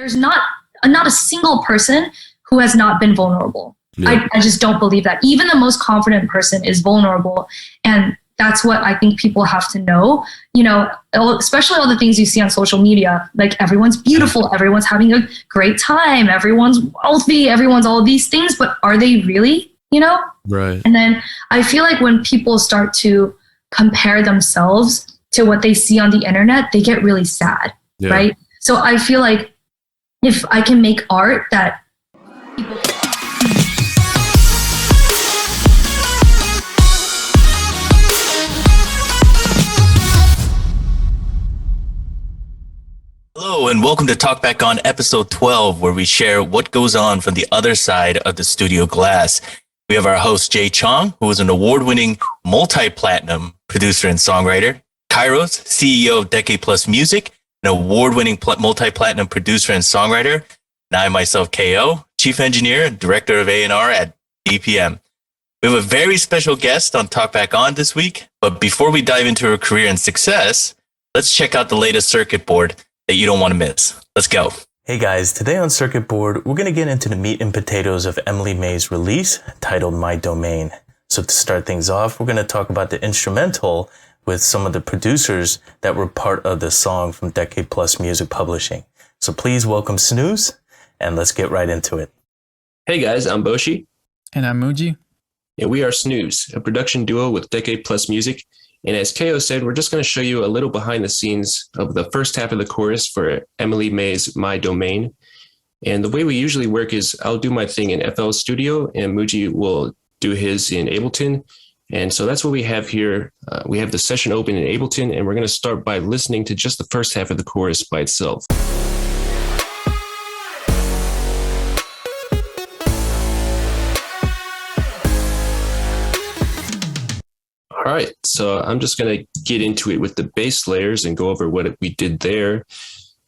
there's not a single person who has not been vulnerable. Yeah. I just don't believe that. Even the most confident person is vulnerable. And that's what I think people have to know, you know, especially all the things you see on social media, like everyone's beautiful, everyone's having a great time, everyone's wealthy, everyone's all of these things, but are they really, you know? Right. And then I feel like when people start to compare themselves to what they see on the internet, they get really sad, right? So I feel like if I can make art that people Hello and welcome to Talkback On episode 12, where we share what goes on from the other side of the studio glass. We have our host, Jay Chong, who is an award-winning multi-platinum producer and songwriter, KAIROS, CEO of Decade Plus Music, an award-winning multi-platinum producer and songwriter, and I myself, KO, chief engineer and director of A&R at BPM. We have a very special guest on Talkback On this week, but before we dive into her career and success, let's check out the latest circuit board that you don't want to miss. Let's go. Hey guys, today on Circuit Board, we're going to get into the meat and potatoes of Emily Mei's release titled My Domain. So to start things off, we're going to talk about the instrumental with some of the producers that were part of the song from Decade Plus Music Publishing. So please welcome Snooze, and let's get right into it. Hey guys, I'm Boshi. And I'm Muji. And we are Snooze, a production duo with Decade Plus Music. And as KO said, we're just going to show you a little behind the scenes of the first half of the chorus for Emily Mei's My Domain. And the way we usually work is I'll do my thing in FL Studio and Muji will do his in Ableton. And so that's what we have here. We have the session open in Ableton, and we're going to start by listening to just the first half of the chorus by itself. All right, so I'm just going to get into it with the bass layers and go over what we did there.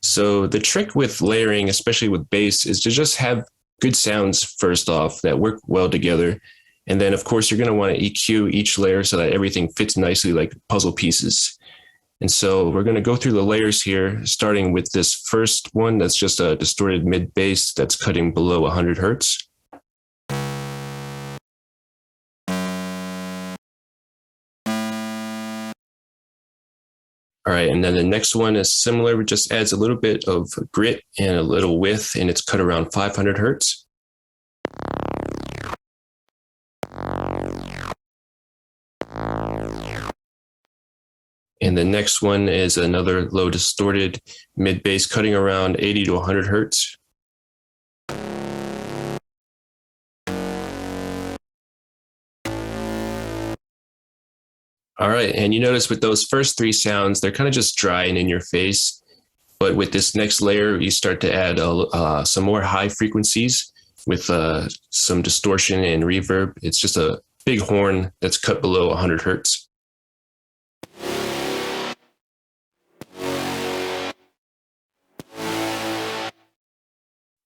So the trick with layering, especially with bass, is to just have good sounds first off that work well together. And then, of course, you're going to want to EQ each layer so that everything fits nicely like puzzle pieces. And so we're going to go through the layers here, starting with this first one that's just a distorted mid bass that's cutting below 100 hertz. All right, and then the next one is similar. It just adds a little bit of grit and a little width, and it's cut around 500 hertz. And the next one is another low distorted mid bass cutting around 80 to 100 hertz. All right, and you notice with those first three sounds, they're kind of just dry and in your face. But with this next layer, you start to add some more high frequencies with some distortion and reverb. It's just a big horn that's cut below 100 hertz.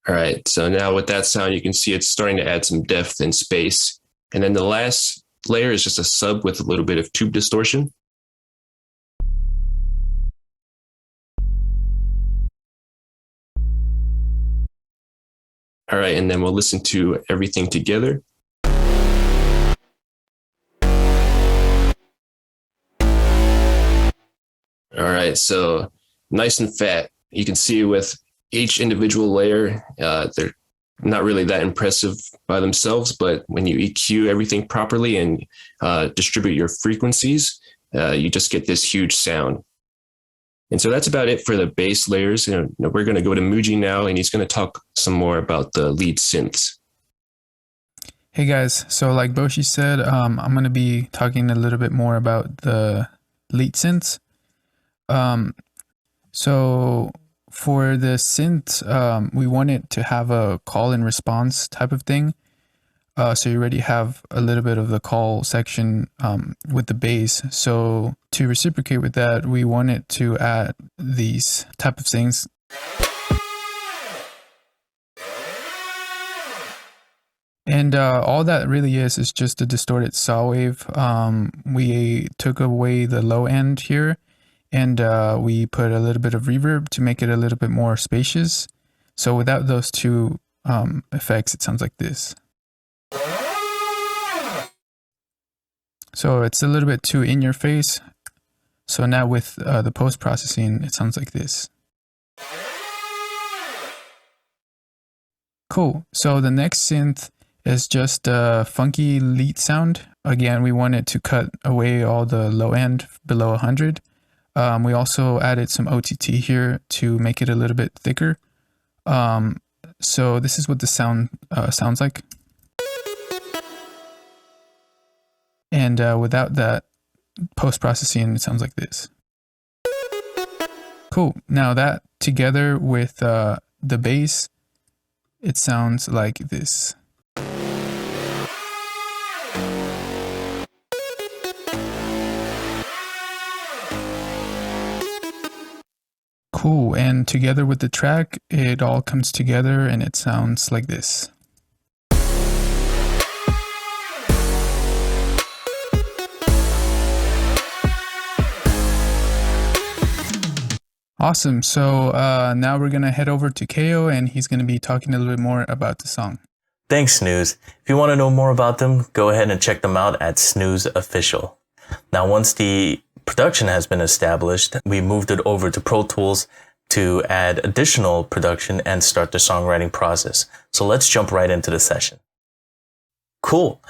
All right, so now with that sound, you can see it's starting to add some depth and space. And then the last layer is just a sub with a little bit of tube distortion. All right, and then we'll listen to everything together. All right, so nice and fat. You can see with each individual layer, they're not really that impressive by themselves, but when you EQ everything properly and distribute your frequencies, you just get this huge sound. And so that's about it for the bass layers. And we're going to go to Muji now, and he's going to talk some more about the lead synths. Hey guys, so like Boshi said, I'm going to be talking a little bit more about the lead synths. So for the synth, we wanted to have a call and response type of thing. So you already have a little bit of the call section with the bass. So to reciprocate with that, we wanted to add these type of things. And all that really is just a distorted saw wave. We took away the low end here, and we put a little bit of reverb to make it a little bit more spacious. So without those two effects, it sounds like this. So it's a little bit too in your face. So now with the post-processing, it sounds like this. Cool. So the next synth is just a funky lead sound. Again, we wanted to cut away all the low end below 100. We also added some OTT here to make it a little bit thicker. So this is what the sound sounds like. And without that post-processing, it sounds like this. Cool. Now that together with the bass, it sounds like this. Cool. And together with the track, it all comes together and it sounds like this. Awesome. So now we're going to head over to KO and he's going to be talking a little bit more about the song. Thanks, Snooze. If you want to know more about them, go ahead and check them out at Snooze Official. Now, once the production has been established, we moved it over to Pro Tools to add additional production and start the songwriting process. So let's jump right into the session. Cool.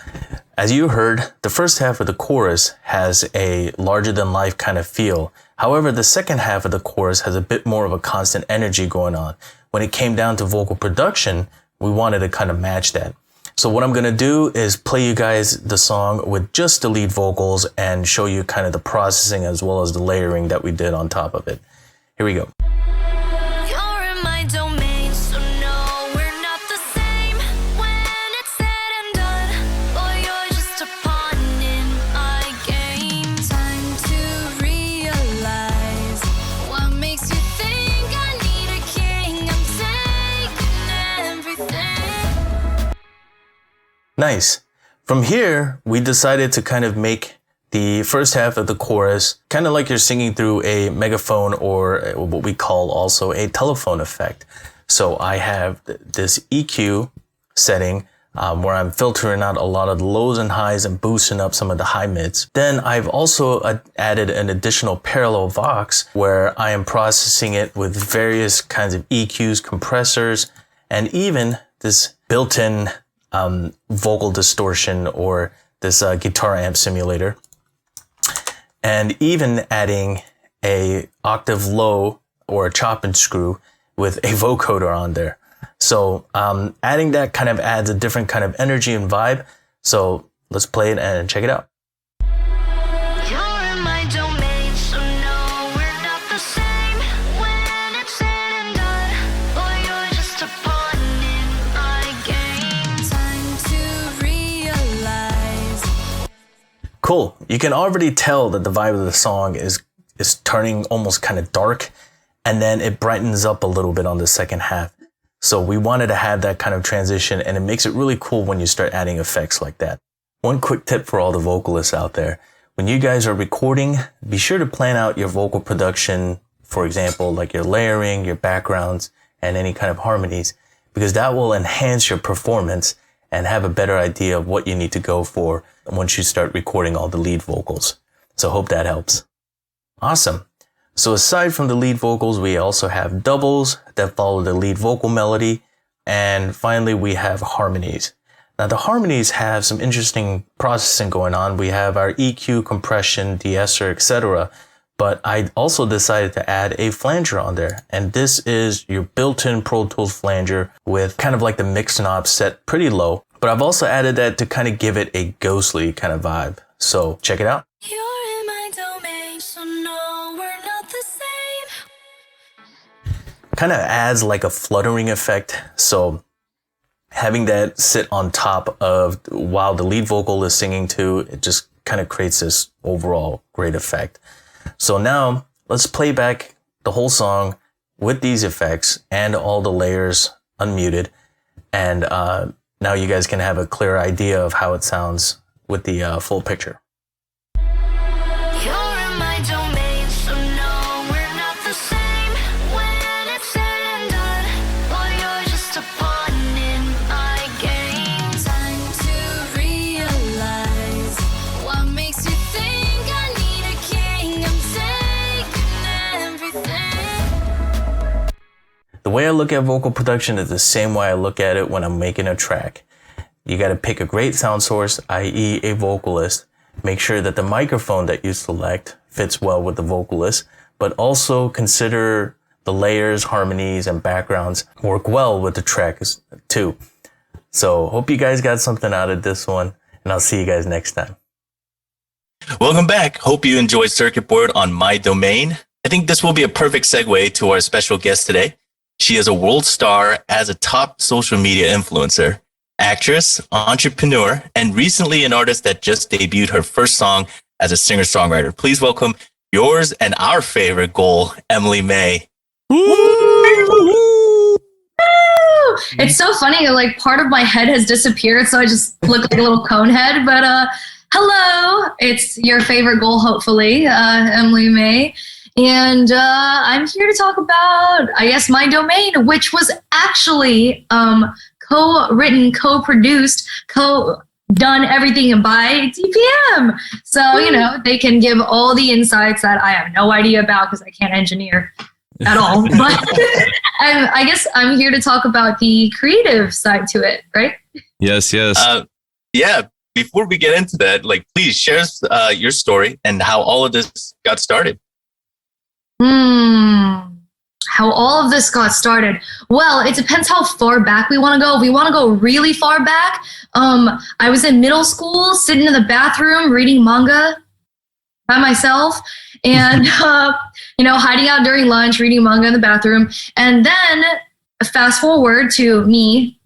As you heard, the first half of the chorus has a larger-than-life kind of feel. However, the second half of the chorus has a bit more of a constant energy going on. When it came down to vocal production, we wanted to kind of match that. So what I'm going to do is play you guys the song with just the lead vocals and show you kind of the processing as well as the layering that we did on top of it. Here we go. Nice. From here, we decided to kind of make the first half of the chorus kind of like you're singing through a megaphone or what we call also a telephone effect. So I have this EQ setting where I'm filtering out a lot of the lows and highs and boosting up some of the high mids. Then I've also added an additional parallel vox where I am processing it with various kinds of EQs, compressors, and even this built-in vocal distortion or this guitar amp simulator, and even adding a octave low or a chop and screw with a vocoder on there. So adding that kind of adds a different kind of energy and vibe. So let's play it and check it out. Cool. You can already tell that the vibe of the song is turning almost kind of dark, and then it brightens up a little bit on the second half. So we wanted to have that kind of transition, and it makes it really cool when you start adding effects like that. One quick tip for all the vocalists out there. When you guys are recording, be sure to plan out your vocal production, for example, like your layering, your backgrounds, and any kind of harmonies, because that will enhance your performance and have a better idea of what you need to go for once you start recording all the lead vocals. So hope that helps. Awesome. So aside from the lead vocals, we also have doubles that follow the lead vocal melody. And finally, we have harmonies. Now the harmonies have some interesting processing going on. We have our EQ, compression, de-esser, etc. But I also decided to add a flanger on there. And this is your built-in Pro Tools flanger with kind of like the mix knob set pretty low. But I've also added that to kind of give it a ghostly kind of vibe. So check it out. You're in my domain, so no, we're not the same. Kind of adds like a fluttering effect. So having that sit on top of while the lead vocal is singing too, it just kind of creates this overall great effect. So now let's play back the whole song with these effects and all the layers unmuted. And now you guys can have a clear idea of how it sounds with the full picture. way I look at vocal production is the same way I look at it when I'm making a track. You got to pick a great sound source, i.e. a vocalist. Make sure that the microphone that you select fits well with the vocalist, but also consider the layers, harmonies, and backgrounds work well with the track too. So hope you guys got something out of this one, and I'll see you guys next time. Welcome back. Hope you enjoyed Circuit Board on My Domain. I think this will be a perfect segue to our special guest today. She is a world star as a top social media influencer, actress, entrepreneur, and recently an artist that just debuted her first song as a singer-songwriter. Please welcome yours and our favorite goal, Emily Mei. It's so funny, like part of my head has disappeared, so I just look like a little cone head. But hello, it's your favorite goal, hopefully, Emily Mei. And I'm here to talk about, I guess, My Domain, which was actually co-written, co-produced, co-done everything by TPM. So, you know, they can give all the insights that I have no idea about because I can't engineer at all. But I guess I'm here to talk about the creative side to it, right? Yes. Yeah. Before we get into that, like, please share your story and how all of this got started. How all of this got started. Well, it depends how far back we want to go. If we want to go really far back, I was in middle school, sitting in the bathroom, reading manga by myself and, hiding out during lunch, reading manga in the bathroom. And then fast forward to me,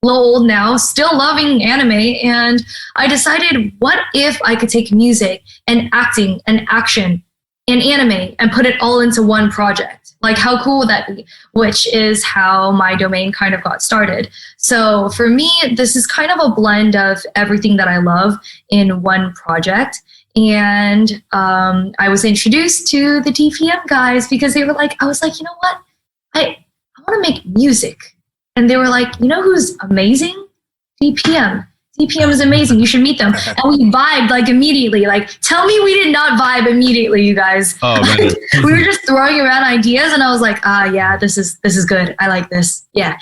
a little old now, still loving anime. And I decided, what if I could take music and acting and action and anime and put it all into one project? Like, how cool would that be? Which is how My Domain kind of got started. So for me, this is kind of a blend of everything that I love in one project. And I was introduced to the TPM guys because they were like, I was like, you know what? I want to make music. And they were like, you know who's amazing? TPM. TPM is amazing. You should meet them. And we vibed like immediately. Like, tell me we did not vibe immediately, you guys. Oh, man. We were just throwing around ideas, and I was like, yeah, this is good. I like this. Yeah.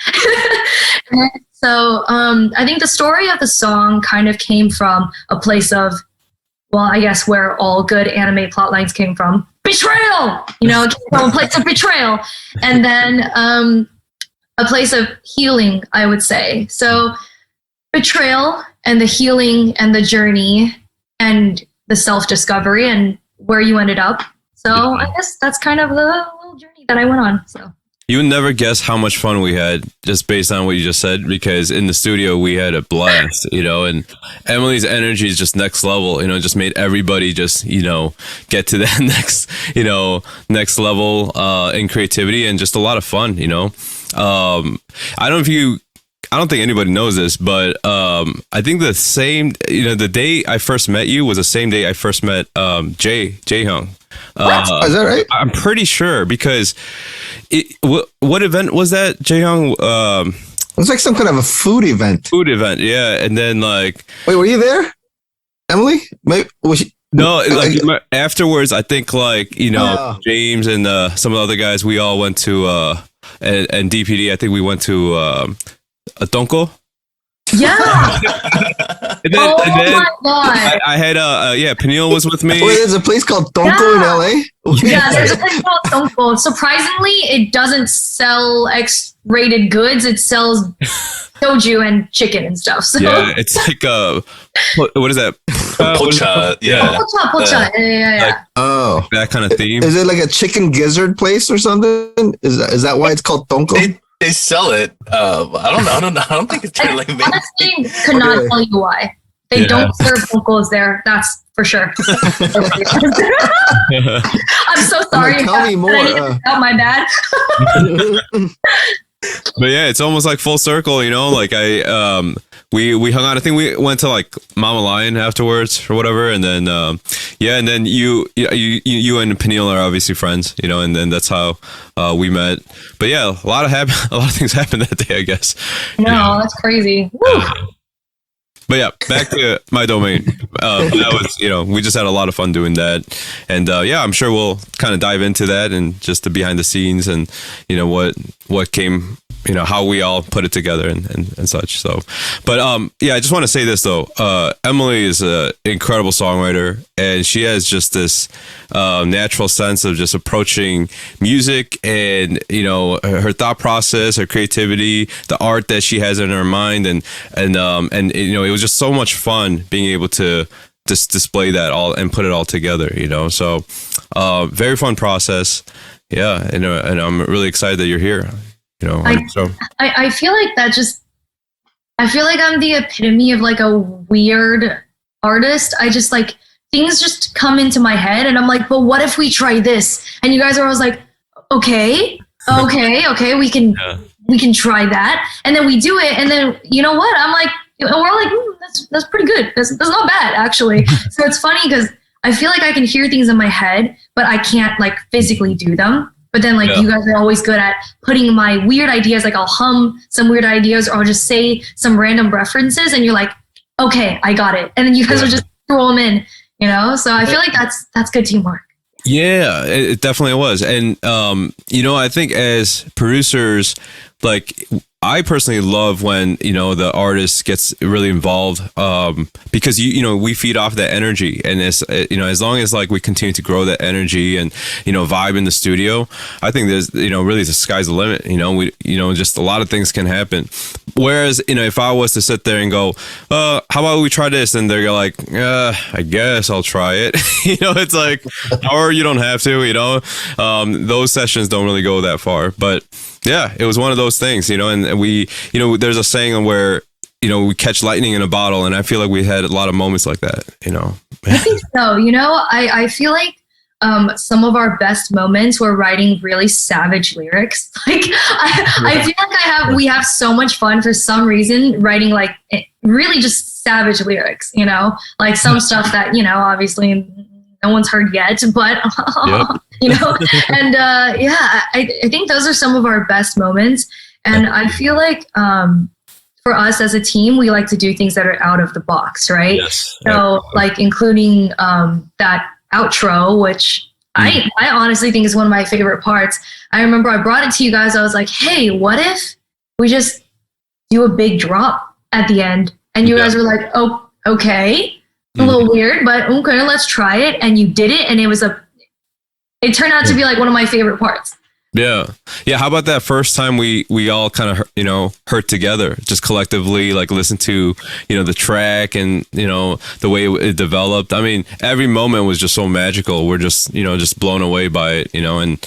So I think the story of the song kind of came from a place of, well, I guess where all good anime plot lines came from. Betrayal! It came from a place of betrayal. And then a place of healing, I would say. So betrayal and the healing and the journey and the self-discovery and where you ended up. So I guess that's kind of the little journey that I went on. So you would never guess how much fun we had just based on what you just said, because in the studio we had a blast, and Emily's energy is just next level, just made everybody just, get to that next level in creativity and just a lot of fun, I don't think anybody knows this, but I think the same, the day I first met you was the same day I first met Jae-hyung. Is that right? I'm pretty sure, because what event was that, Jae-hyung? It was like some kind of a food event. Yeah. And then like... Wait, were you there? Emily? Was she... No, like afterwards, I think James and some of the other guys, we all went to, and DPD, I think we went to... a donko? Yeah. and then my God. I had Peniel was with me. Wait, there's a place called Donko in LA? Yeah, there's a place called Donko. Surprisingly, it doesn't sell X-rated goods. It sells soju and chicken and stuff. So. Yeah, it's like what is that? Pocha, yeah. Pocha. Yeah. Like, oh, that kind of theme. Is it like a chicken gizzard place or something? Is that why it's called Donko? They sell it. I don't know. I don't think it's kind of like honestly could not tell you why. They don't serve locals there. That's for sure. I'm so sorry. Tell me more. My bad. But yeah, it's almost like full circle, like we hung out. I think we went to like Mama Lion afterwards or whatever. And then, and then you and Peniel are obviously friends, and then that's how we met. But yeah, a lot of things happened that day, I guess. No, that's crazy. But yeah, back to My Domain. That was, we just had a lot of fun doing that. And yeah, I'm sure we'll kind of dive into that and just the behind the scenes and, what came, how we all put it together and such. So, but yeah, I just want to say this though. Emily is an incredible songwriter, and she has just this natural sense of just approaching music and, her thought process, her creativity, the art that she has in her mind. And it was just so much fun being able to just display that all and put it all together, so very fun process. Yeah. And I'm really excited that you're here, I feel like I feel like I'm the epitome of like a weird artist. I just like, things just come into my head and I'm like, but what if we try this? And you guys are always like, okay, we can try that. And then we do it. And then, you know what? I'm like, we're like, that's pretty good. That's not bad, actually. So it's funny because I feel like I can hear things in my head, but I can't like physically do them. But then you guys are always good at putting my weird ideas, like I'll hum some weird ideas or I'll just say some random references and you're like, okay, I got it. And then you guys will just throw them in, So I feel like that's good teamwork. Yeah, it definitely was. And, I think as producers, like I personally love when, the artist gets really involved, because, we feed off that energy. And as long as like we continue to grow that energy and, vibe in the studio, I think there's, really the sky's the limit, just a lot of things can happen. Whereas, if I was to sit there and go, how about we try this? And they're like, I guess I'll try it. It's like, or you don't have to, those sessions don't really go that far. But yeah, it was one of those things, and we, there's a saying where, we catch lightning in a bottle, and I feel like we had a lot of moments like that, I think so. I feel like some of our best moments were writing really savage lyrics. Like I feel like we have so much fun for some reason writing like really just savage lyrics, like some stuff that, obviously no one's heard yet, but and I think those are some of our best moments. And I feel like for us as a team, we like to do things that are out of the box, right? Yes. So like including that outro, which I honestly think is one of my favorite parts. I remember I brought it to you guys. I was like, hey, what if we just do a big drop at the end? And you guys were like, oh, okay. A little weird, but okay, let's try it. And you did it, and it turned out to be like one of my favorite parts. Yeah. How about that first time we all kind of, hurt together, just collectively, like listen to, the track and, the way it developed. I mean, every moment was just so magical. We're just, just blown away by it, and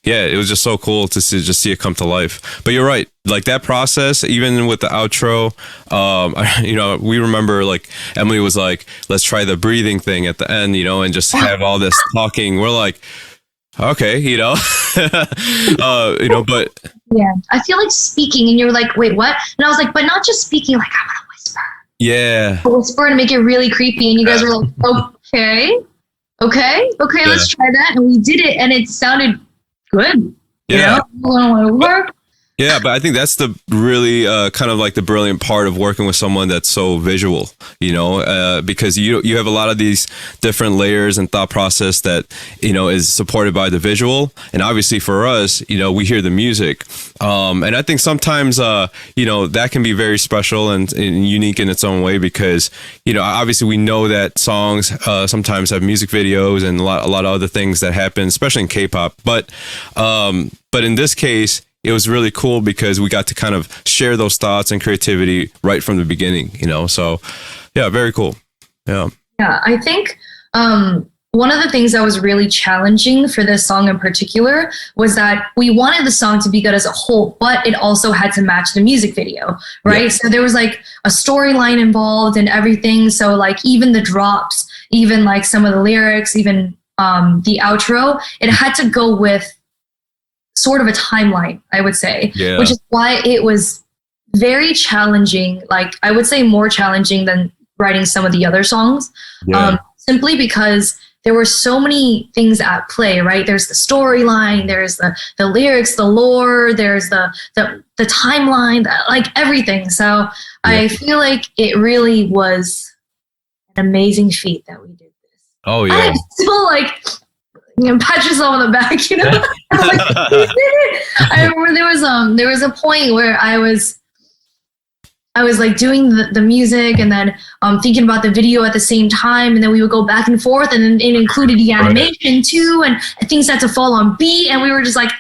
yeah, it was just so cool to see it come to life. But you're right. Like that process, even with the outro, we remember like Emily was like, let's try the breathing thing at the end, and just have all this talking. We're like, okay, but yeah, I feel like speaking and you're like, wait, what? And I was like, but not just speaking, like I'm gonna whisper. Yeah. I'll whisper and make it really creepy. And you guys were like, okay, let's try that. And we did it and it sounded good. Yeah. Work. Yeah, but I think that's the really kind of like the brilliant part of working with someone that's so visual, because you have a lot of these different layers and thought process that, is supported by the visual. And obviously for us, we hear the music. And I think sometimes, that can be very special and unique in its own way because, obviously we know that songs sometimes have music videos and a lot of other things that happen, especially in K-pop. But in this case, it was really cool because we got to kind of share those thoughts and creativity right from the beginning, so yeah, very cool. Yeah, I think one of the things that was really challenging for this song in particular was that we wanted the song to be good as a whole, but it also had to match the music video, right? Yeah. So there was like a storyline involved and everything. So like even the drops, even like some of the lyrics, even the outro, it had to go with sort of a timeline, I would say, which is why it was very challenging. Like I would say more challenging than writing some of the other songs, simply because there were so many things at play, right? There's the storyline, there's the lyrics, the lore, there's the the timeline, like everything. So I feel like it really was an amazing feat that we did this. Oh yeah. I still like, pat yourself on the back, you know. I'm like, we did it. I remember there was a point where I was like doing the music and then thinking about the video at the same time, and then we would go back and forth, and then it included the animation too, and things had to fall on beat, and we were just like,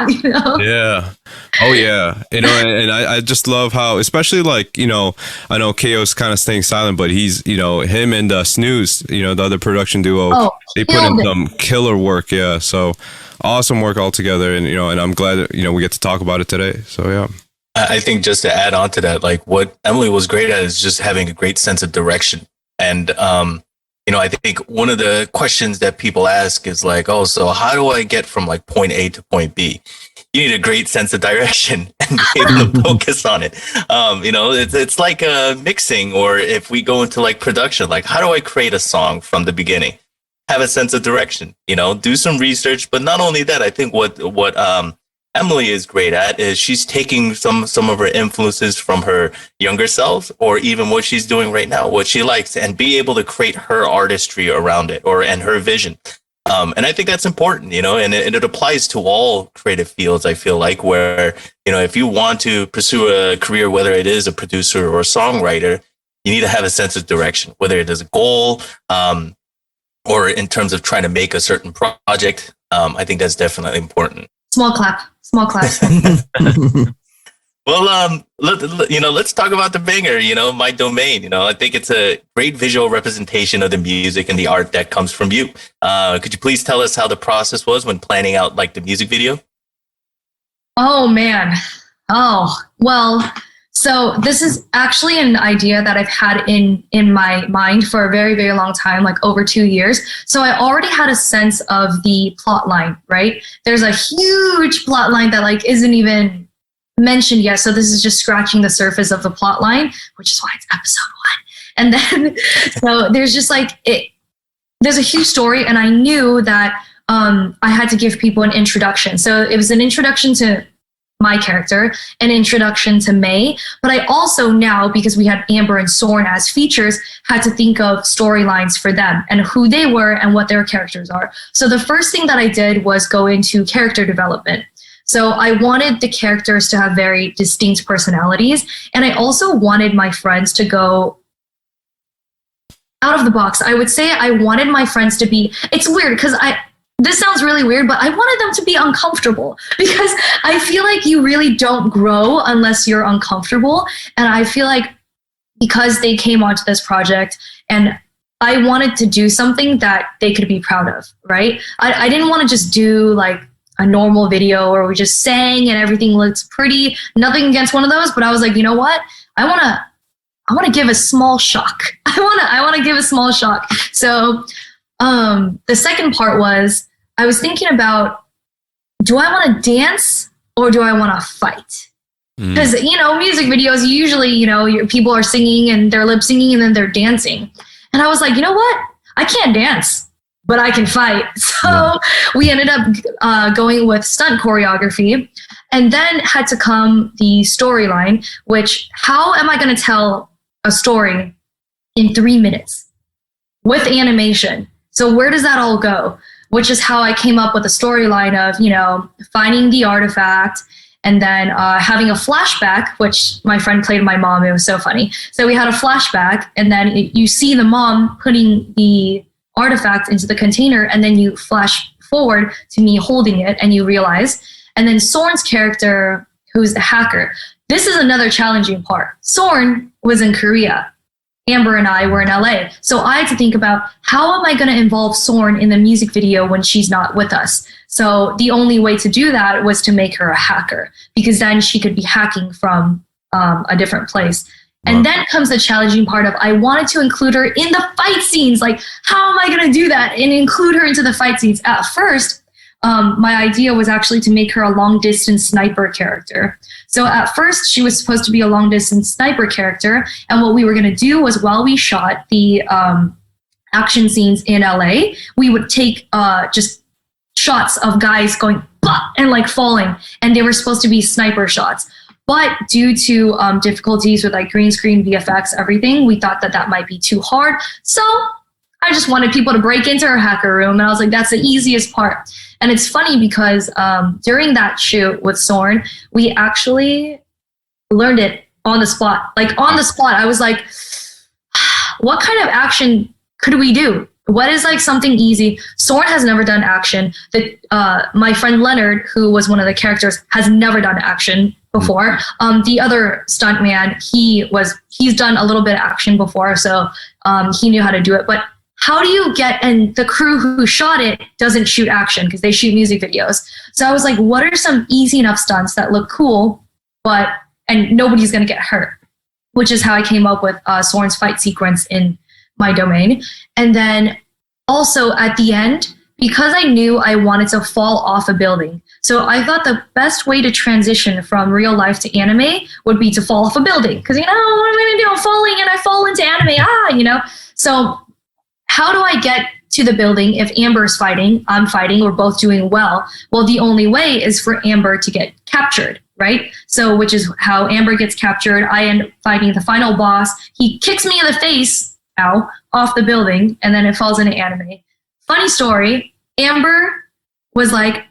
you know. Yeah. Oh yeah. You know, and I just love how, especially like, you know, I know KO's kind of staying silent, but he's, you know, him and Snooze, you know, the other production duo, they put in some killer work. Yeah. So awesome work all together, and you know, and I'm glad that, you know, we get to talk about it today. So yeah. I think just to add on to that, like what Emily was great at is just having a great sense of direction. And, you know, I think one of the questions that people ask is like, oh, so how do I get from like point A to point B? You need a great sense of direction and be able to focus on it. You know, it's like mixing, or if we go into like production, like how do I create a song from the beginning? Have a sense of direction, you know, do some research. But not only that, I think what Emily is great at is she's taking some of her influences from her younger self, or even what she's doing right now, what she likes, and be able to create her artistry around it, and her vision. And I think that's important, you know, and it applies to all creative fields. I feel like, where, you know, if you want to pursue a career, whether it is a producer or a songwriter, you need to have a sense of direction, whether it is a goal, or in terms of trying to make a certain project. I think that's definitely important. Small clap. Well, let's talk about the banger, you know, My Domain. You know, I think it's a great visual representation of the music and the art that comes from you. Could you please tell us how the process was when planning out like the music video? Oh man. Oh, well, so this is actually an idea that I've had in my mind for a very, very long time, like over 2 years. So I already had a sense of the plot line, right? There's a huge plot line that like isn't even mentioned yet. So this is just scratching the surface of the plot line, which is why it's episode 1. And then, so there's just like, there's a huge story, and I knew that I had to give people an introduction. So it was an introduction to my character, an introduction to Mei, but I also now, because we had Amber and Soren as features, had to think of storylines for them and who they were and what their characters are. So the first thing that I did was go into character development. So I wanted the characters to have very distinct personalities, and I also wanted my friends to go out of the box. I would say I wanted my friends to be, it's weird because this sounds really weird, but I wanted them to be uncomfortable, because I feel like you really don't grow unless you're uncomfortable. And I feel like because they came onto this project and I wanted to do something that they could be proud of, right? I didn't want to just do like a normal video where we just sang and everything looks pretty. Nothing against one of those, but I was like, you know what? I want to give a small shock. I want to give a small shock. So the second part was, I was thinking about, do I want to dance or do I want to fight? Because, you know, music videos, usually, you know, people are singing and they're lip singing and then they're dancing. And I was like, you know what? I can't dance, but I can fight. So we ended up going with stunt choreography, and then had to come the storyline, which, how am I going to tell a story in 3 minutes with animation? So where does that all go? Which is how I came up with a storyline of, you know, finding the artifact and then having a flashback, which my friend played my mom. It was so funny. So we had a flashback, and then you see the mom putting the artifact into the container, and then you flash forward to me holding it, and you realize. And then Soren's character, who's the hacker, this is another challenging part. Soren was in Korea. Amber and I were in LA. So I had to think about, how am I going to involve Soren in the music video when she's not with us? So the only way to do that was to make her a hacker, because then she could be hacking from a different place. And then comes the challenging part of, I wanted to include her in the fight scenes. Like, how am I going to do that and include her into the fight scenes? At first, my idea was actually to make her a long distance sniper character. So at first she was supposed to be a long distance sniper character. And what we were going to do was, while we shot the action scenes in LA, we would take just shots of guys going bah! And like falling. And they were supposed to be sniper shots. But due to difficulties with like green screen, VFX, everything, we thought that might be too hard. So I just wanted people to break into our hacker room. And I was like, that's the easiest part. And it's funny because during that shoot with Sorn, we actually learned it on the spot. Like on the spot, I was like, what kind of action could we do? What is like something easy? Sorn has never done action. My friend Leonard, who was one of the characters, has never done action before. The other stuntman, he's done a little bit of action before, so he knew how to do it. But how do you get, and the crew who shot it doesn't shoot action because they shoot music videos. So I was like, what are some easy enough stunts that look cool, and nobody's gonna get hurt? Which is how I came up with Sorn's fight sequence in My Domain. And then also at the end, because I knew I wanted to fall off a building, so I thought the best way to transition from real life to anime would be to fall off a building. Because, what am I going to do? I'm falling and I fall into anime. So how do I get to the building if Amber's fighting, I'm fighting, we're both doing well? Well, the only way is for Amber to get captured, right? So which is how Amber gets captured. I end up fighting the final boss. He kicks me in the face, off the building, and then it falls into anime. Funny story, Amber was like,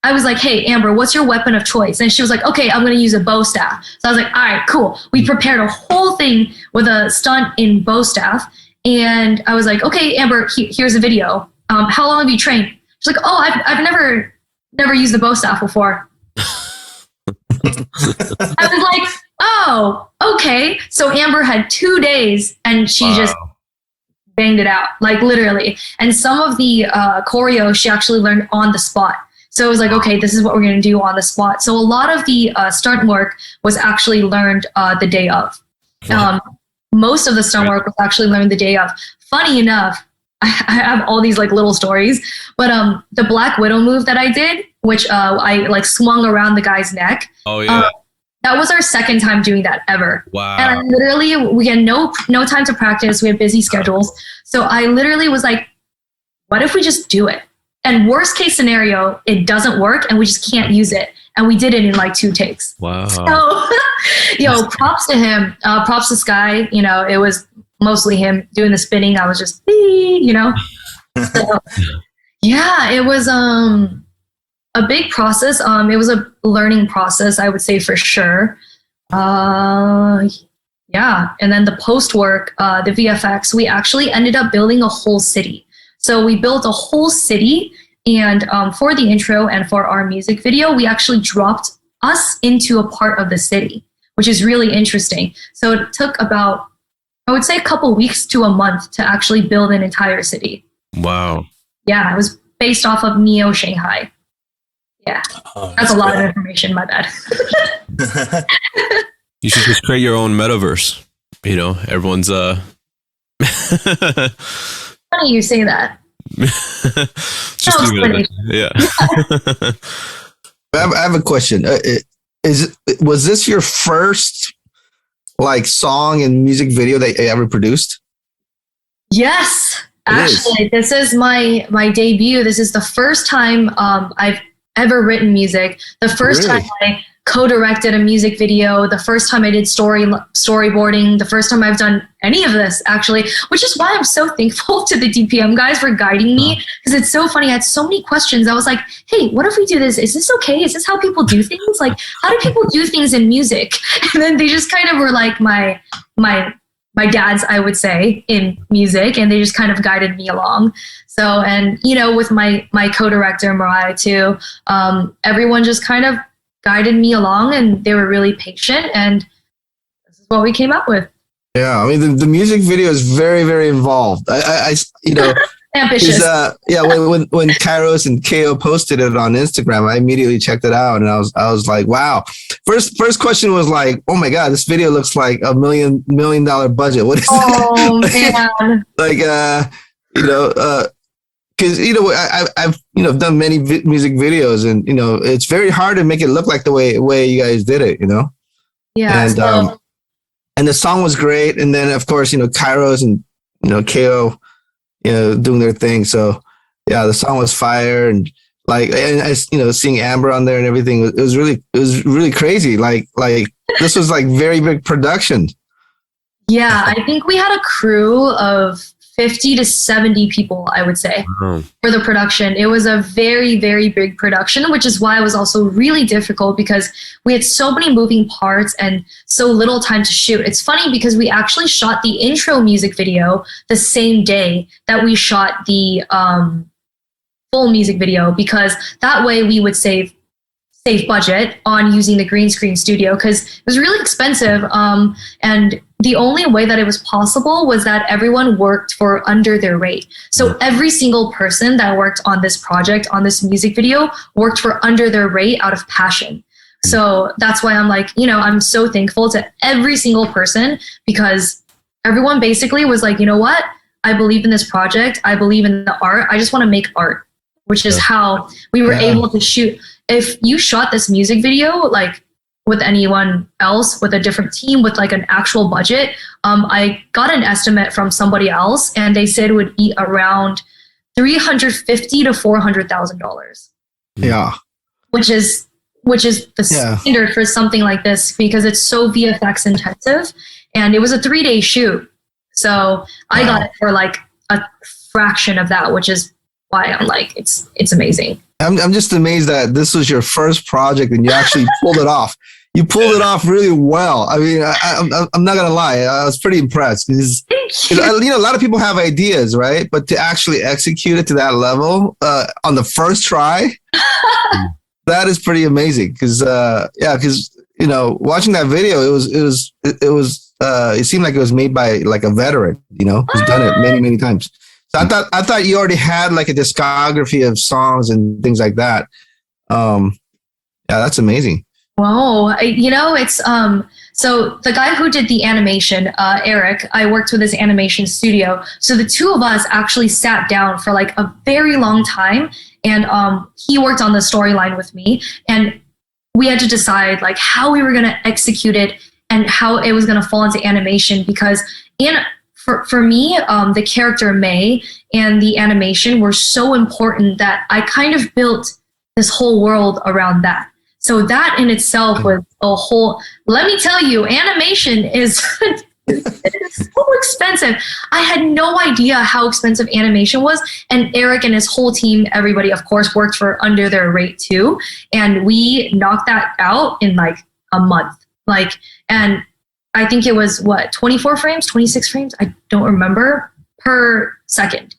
I was like, hey, Amber, what's your weapon of choice? And she was like, okay, I'm going to use a bow staff. So I was like, all right, cool. We prepared a whole thing with a stunt in bow staff. And I was like, okay, Amber, here's a video. How long have you trained? She's like, oh, I've never used a bow staff before. I was like, oh, okay. So Amber had 2 days and she just banged it out, like literally. And some of the choreo she actually learned on the spot. So it was like, okay, this is what we're going to do on the spot. So a lot of the stunt work was actually learned the day of. Most of the stunt work was actually learned the day of. Funny enough, I have all these like little stories, but the Black Widow move that I did, which I like swung around the guy's neck. Oh yeah. That was our second time doing that ever. Wow. And I literally, we had no time to practice. We had busy schedules. So I literally was like, what if we just do it? And worst case scenario, it doesn't work and we just can't use it. And we did it in like 2 takes. Wow. So, props to him. Props to Sky. It was mostly him doing the spinning. I was just, So, yeah, it was a big process. It was a learning process, I would say for sure. Yeah. And then the post work, the VFX, we actually ended up building a whole city. So we built a whole city, and for the intro and for our music video, we actually dropped us into a part of the city, which is really interesting. So it took about, I would say, a couple weeks to a month to actually build an entire city. Wow. Yeah, it was based off of Neo Shanghai. Yeah, that's a lot of information, my bad. You should just create your own metaverse. Everyone's Funny you say that. Just yeah. I have a question. Was this your first like song and music video that you ever produced? Yes, actually, this is my debut. This is the first time I've ever written music. The first time I co-directed a music video. The first time I did storyboarding. The first time I've done any of this, actually, which is why I'm so thankful to the DPM guys for guiding me, because it's so funny. I had so many questions. I was like, hey, what if we do this? Is this okay? Is this how people do things? Like, how do people do things in music? And then they just kind of were like my dads, I would say, in music, and they just kind of guided me along. So, and, with my co-director, Mariah, too, everyone just kind of guided me along, and they were really patient, and this is what we came up with. Yeah, I mean, the music video is very, very involved. I ambitious. When Kairos and KO posted it on Instagram, I immediately checked it out, and I was like, wow. First question was like, oh my god, this video looks like $1 million budget. What is that? Man. Like, because I've done many music videos, and it's very hard to make it look like the way you guys did it. Yeah. And the song was great, and then of course Kairos and KO doing their thing. So yeah, the song was fire, and seeing Amber on there and everything, it was really crazy. Like this was like very big production. Yeah, I think we had a crew of 50 to 70 people, I would say, for the production. It was a very, very big production, which is why it was also really difficult because we had so many moving parts and so little time to shoot. It's funny because we actually shot the intro music video the same day that we shot the full music video, because that way we would save budget on using the green screen studio, because it was really expensive. And the only way that it was possible was that everyone worked for under their rate. So every single person that worked on this project, on this music video, worked for under their rate out of passion. So that's why I'm like, I'm so thankful to every single person, because everyone basically was like, you know what? I believe in this project. I believe in the art. I just want to make art, which is how we were able to shoot. If you shot this music video, like with anyone else, with a different team, with like an actual budget, I got an estimate from somebody else, and they said it would be around $350,000 to $400,000. Yeah, which is the standard for something like this, because it's so VFX intensive, and it was a 3-day shoot. So I got it for like a fraction of that, which is why I'm like, it's amazing. I'm just amazed that this was your first project and you actually pulled it off. You pulled it off really well. I mean, I'm not gonna lie, I was pretty impressed because a lot of people have ideas, right? But to actually execute it to that level on the first try, that is pretty amazing. Because watching that video, it seemed like it was made by like a veteran, who's done it many times. So I thought you already had like a discography of songs and things like that. That's amazing. Whoa, it's so the guy who did the animation, Eric, I worked with his animation studio. So the two of us actually sat down for like a very long time, and he worked on the storyline with me, and we had to decide like how we were going to execute it and how it was going to fall into animation, because for me, the character Mei and the animation were so important that I kind of built this whole world around that. So that in itself was a whole, let me tell you, animation is it's so expensive. I had no idea how expensive animation was. And Eric and his whole team, everybody, of course, worked for under their rate too. And we knocked that out in like a month. And I think it was 24 frames, 26 frames, I don't remember, per second.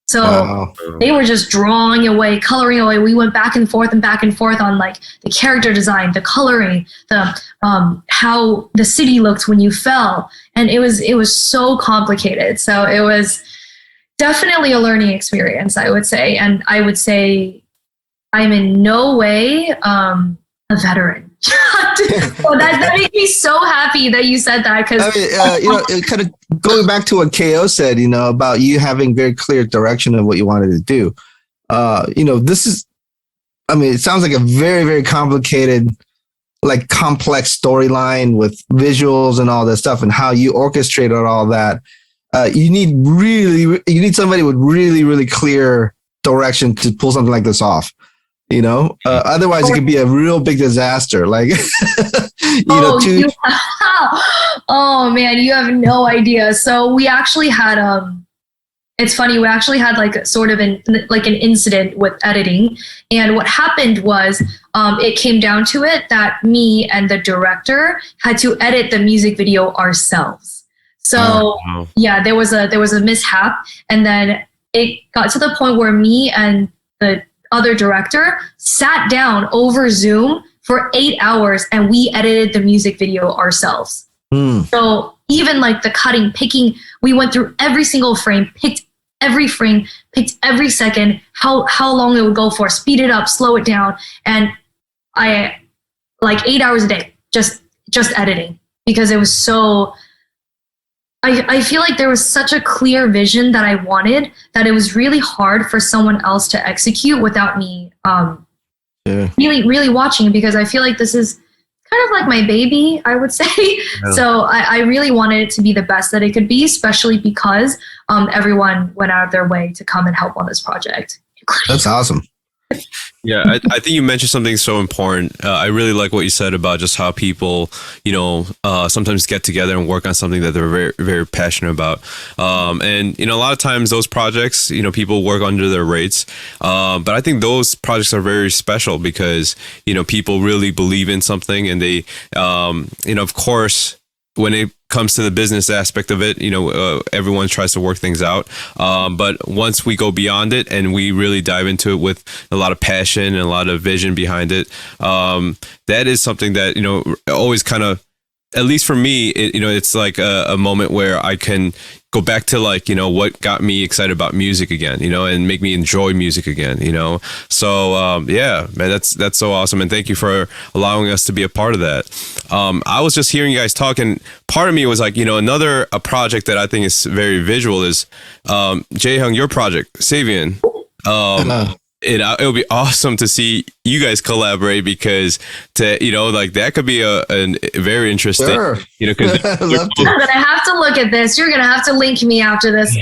So they were just drawing away, coloring away. We went back and forth on like the character design, the coloring, the how the city looked when you fell. And it was so complicated. So it was definitely a learning experience, I would say. And I would say I'm in no way a veteran. So that makes me so happy that you said that, because kind of going back to what KO said, about you having very clear direction of what you wanted to do. This is, it sounds like a very, very complicated, like complex storyline with visuals and all that stuff, and how you orchestrated all that. You need somebody with really, really clear direction to pull something like this off. Otherwise it could be a real big disaster. Like, oh man, you have no idea. So we actually had, it's funny, we actually had like sort of an incident with editing. And what happened was, it came down to it that me and the director had to edit the music video ourselves. So there was a mishap. And then it got to the point where me and the other director sat down over Zoom for 8 hours, and we edited the music video ourselves. So even like the cutting, picking, we went through every single frame, picked every second, how long it would go for, speed it up, slow it down. And I like 8 hours a day, just editing, because it was so, I feel like there was such a clear vision that I wanted that it was really hard for someone else to execute without me really, really watching, because I feel like this is kind of like my baby, I would say. Yeah. So I really wanted it to be the best that it could be, especially because everyone went out of their way to come and help on this project. That's awesome. Yeah, I think you mentioned something so important. I really like what you said about just how people, sometimes get together and work on something that they're very, very passionate about. And a lot of times those projects, people work under their rates. But I think those projects are very special because, people really believe in something and they, of course, when it comes to the business aspect of it, everyone tries to work things out. But once we go beyond it and we really dive into it with a lot of passion and a lot of vision behind it, that is something that, always kind of, at least for me, it's like a moment where I can go back to what got me excited about music again, and make me enjoy music again, So, yeah, man, that's so awesome. And thank you for allowing us to be a part of that. I was just hearing you guys talk, and part of me was like, another project that I think is very visual is Jae-Hyung, your project, Savian. It would be awesome to see you guys collaborate because that could be a very interesting, Sure. Because I'm gonna have to look at this. You're gonna have to link me after this.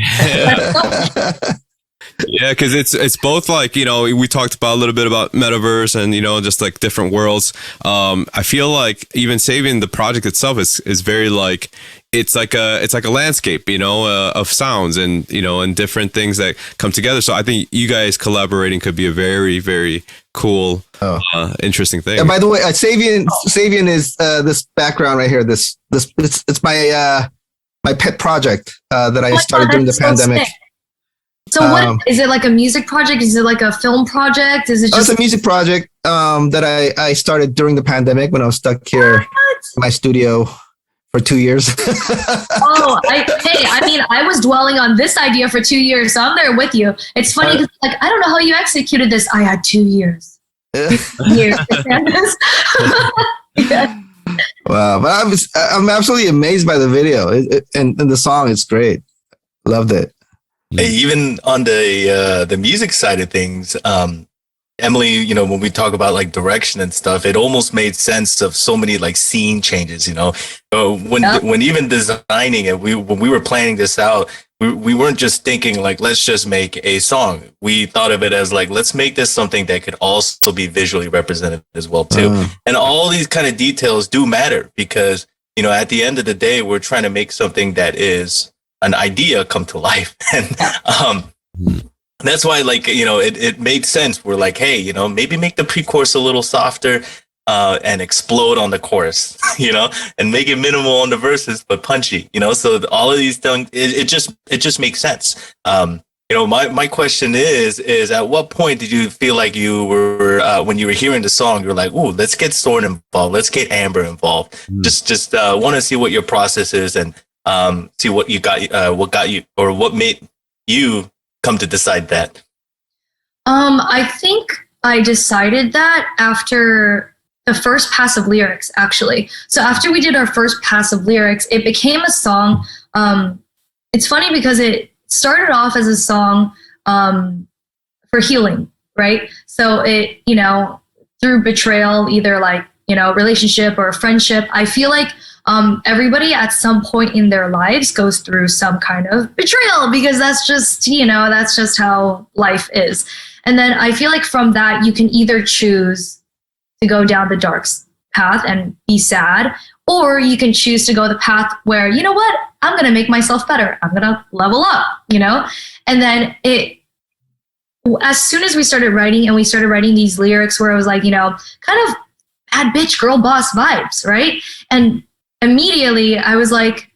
Yeah, because it's both we talked about a little bit about metaverse and just like different worlds. I feel like even saving the project itself is very it's like a landscape, of sounds and and different things that come together. So I think you guys collaborating could be a very, very cool, interesting thing. And by the way, Savian is this background right here. It's my pet project that I started during the pandemic. So what is it, like a music project? Is it like a film project? Is it just it's a music project that I started during the pandemic when I was stuck here in my studio for 2 years. I was dwelling on this idea for 2 years, so I'm there with you. It's funny because I don't know how you executed this. I had 2 years. Years. Yeah. Wow, but I'm absolutely amazed by the video and the song. It's great. Loved it. Even on the music side of things, Emily, when we talk about like direction and stuff, it almost made sense of so many like scene changes, when even designing it, when we were planning this out, we weren't just thinking like, let's just make a song. We thought of it as like, let's make this something that could also be visually represented as well too. And all these kind of details do matter because, at the end of the day, we're trying to make something that is an idea come to life. And that's why it made sense. We're like, hey, maybe make the pre-chorus a little softer and explode on the chorus, and make it minimal on the verses but punchy, so all of these things, it just makes sense. My question is at what point did you feel like you were when you were hearing the song, you're like, ooh, let's get Sorn involved, let's get Amber involved. Just want to see what your process is and see what got you or what made you come to decide that. I think I decided that after the first pass of lyrics, actually. So after we did our first pass of lyrics, it became a song. It's funny because it started off as a song for healing, right? So it, through betrayal, either relationship or friendship, I feel like everybody at some point in their lives goes through some kind of betrayal because that's just how life is. And then I feel like from that, you can either choose to go down the dark path and be sad, or you can choose to go the path where, you know what, I'm going to make myself better. I'm going to level up, And then as soon as we started writing these lyrics where it was like, kind of bad bitch girl boss vibes, right? And immediately I was like,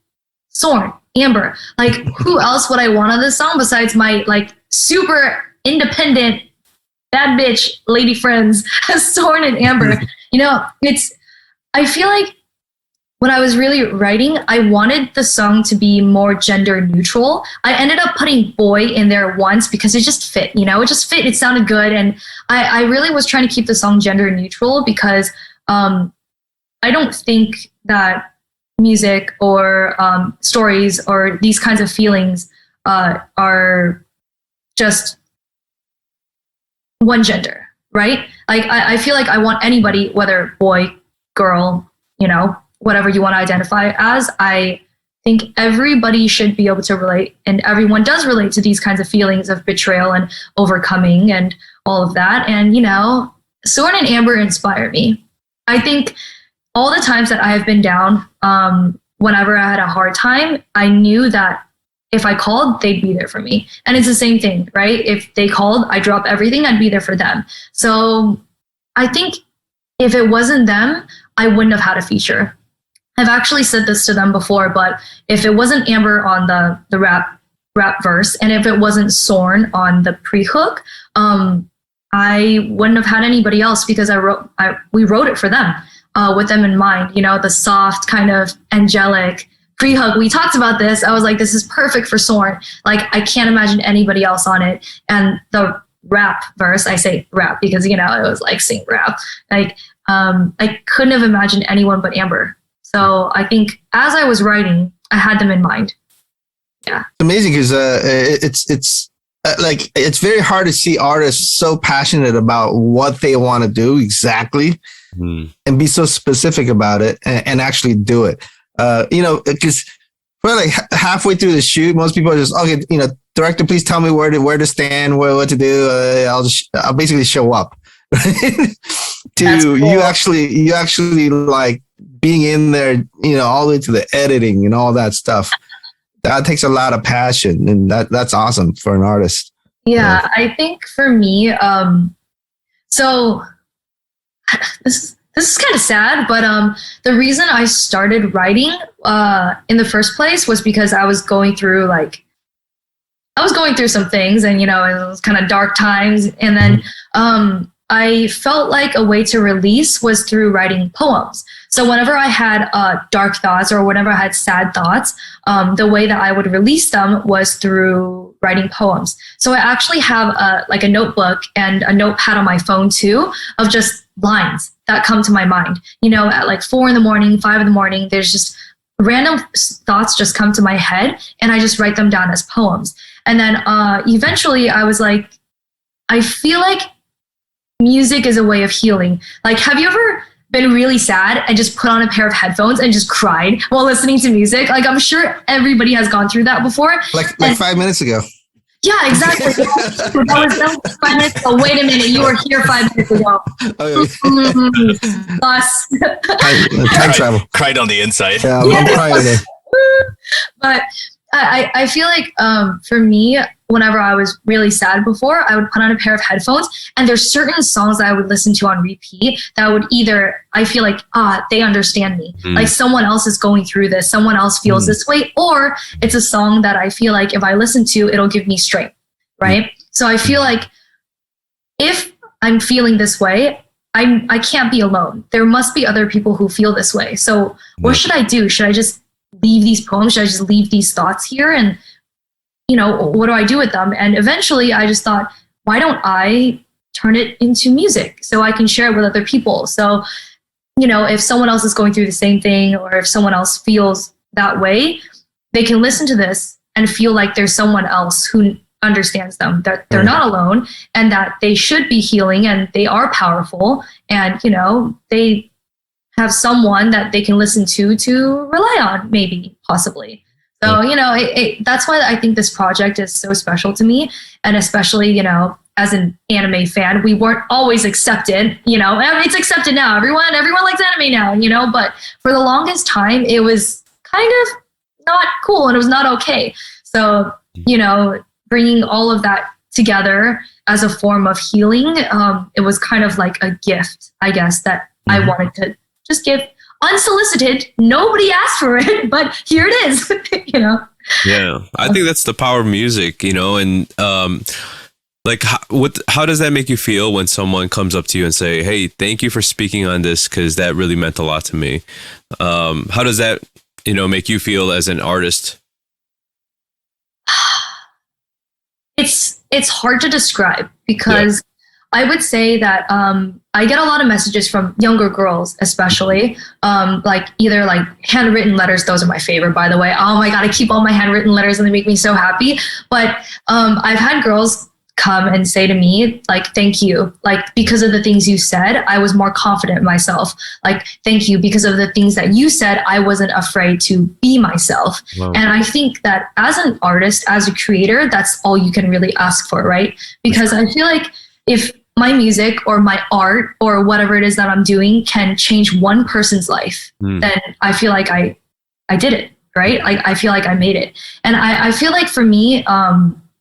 Sorn, Amber, like who else would I want on this song besides my like super independent bad bitch lady friends, Sorn and Amber? I feel like when I was really writing, I wanted the song to be more gender neutral. I ended up putting boy in there once because it just fit, it just fit, it sounded good. And I really was trying to keep the song gender neutral because I don't think that music or stories or these kinds of feelings are just one gender, right? Like I feel like I want anybody, whether boy, girl, whatever you want to identify as, I think everybody should be able to relate, and everyone does relate to these kinds of feelings of betrayal and overcoming and all of that. And, Soren and Amber inspire me. I think all the times that I have been down, whenever I had a hard time, I knew that if I called, they'd be there for me. And it's the same thing, right? If they called, I drop everything, I'd be there for them. So I think if it wasn't them, I wouldn't have had a feature. I've actually said this to them before, but if it wasn't Amber on the rap verse, and if it wasn't Soren on the pre-hook, I wouldn't have had anybody else, because we wrote it for them, with them in mind. The soft kind of angelic pre-hook. We talked about this. I was like, this is perfect for Soren. Like, I can't imagine anybody else on it. And the rap verse, I say rap because it was like sing rap. Like, I couldn't have imagined anyone but Amber. So I think as I was writing, I had them in mind. Yeah. It's amazing because it's very hard to see artists so passionate about what they want to do exactly, and be so specific about it and actually do it. Because we're like halfway through the shoot, most people are just, okay, director, please tell me where to stand, what to do. I'll basically show up. Cool. you actually like being in there, all the way to the editing and all that stuff. That takes a lot of passion, and that's awesome for an artist. Yeah, I think for me, so this is kind of sad, but the reason I started writing in the first place was because I was going through some things, and it was kind of dark times, and then I felt like a way to release was through writing poems. So whenever I had dark thoughts or whenever I had sad thoughts, the way that I would release them was through writing poems. So I actually have a notebook and a notepad on my phone too, of just lines that come to my mind. At like 4 a.m, 5 a.m, there's just random thoughts just come to my head, and I just write them down as poems. And then eventually I was like, I feel like music is a way of healing. Like, have you ever been really sad and just put on a pair of headphones and just cried while listening to music? Like, I'm sure everybody has gone through that before. Like 5 minutes ago. Yeah, exactly. that was 5 minutes ago. Wait a minute, you were here 5 minutes ago. Plus. Time travel. Cried on the inside. Yeah, I'm crying there. But I feel like for me, whenever I was really sad before, I would put on a pair of headphones, and there's certain songs that I would listen to on repeat that would either, I feel like, they understand me. Like someone else is going through this, someone else feels this way, or it's a song that I feel like if I listen to, it'll give me strength, right? So I feel like if I'm feeling this way, I can't be alone. There must be other people who feel this way. So what should I do? Should I just leave these poems? Should I just leave these thoughts here? And what do I do with them? And eventually I just thought, why don't I turn it into music so I can share it with other people? So, if someone else is going through the same thing, or if someone else feels that way, they can listen to this and feel like there's someone else who understands them, that they're not alone, and that they should be healing, and they are powerful, and, they have someone that they can listen to rely on, maybe, possibly. So, that's why I think this project is so special to me. And especially, as an anime fan, we weren't always accepted, it's accepted now. Everyone likes anime now, but for the longest time, it was kind of not cool, and it was not okay. So, bringing all of that together as a form of healing, it was kind of like a gift, I guess, that I wanted to just give unsolicited. Nobody asked for it, but here it is. Yeah, I think that's the power of music, and like how does that make you feel when someone comes up to you and say, hey, thank you for speaking on this, because that really meant a lot to me? How does that make you feel as an artist? It's hard to describe, because I would say that I get a lot of messages from younger girls, especially, either handwritten letters. Those are my favorite, by the way. Oh my God, I keep all my handwritten letters, and they make me so happy. But I've had girls come and say to me, thank you. Because of the things you said, I was more confident in myself. Thank you. Because of the things that you said, I wasn't afraid to be myself. Wow. And I think that as an artist, as a creator, that's all you can really ask for, right? Because I feel like if my music or my art or whatever it is that I'm doing can change one person's life, then I feel like I did it, right? Like I feel like I made it. And I feel like for me,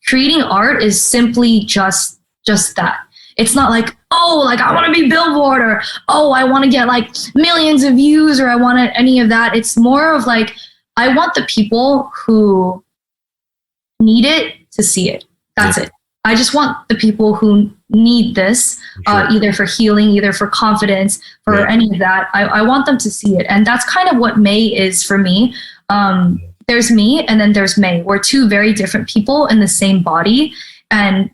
creating art is simply just that. It's not like, oh, like I want to be Billboard, or oh, I want to get like millions of views, or I want any of that. It's more of like, I want the people who need it to see it. That's it. I just want the people who need this, either for healing, either for confidence, for any of that. I want them to see it. And that's kind of what Mei is for me. There's me and then there's Mei. We're two very different people in the same body. And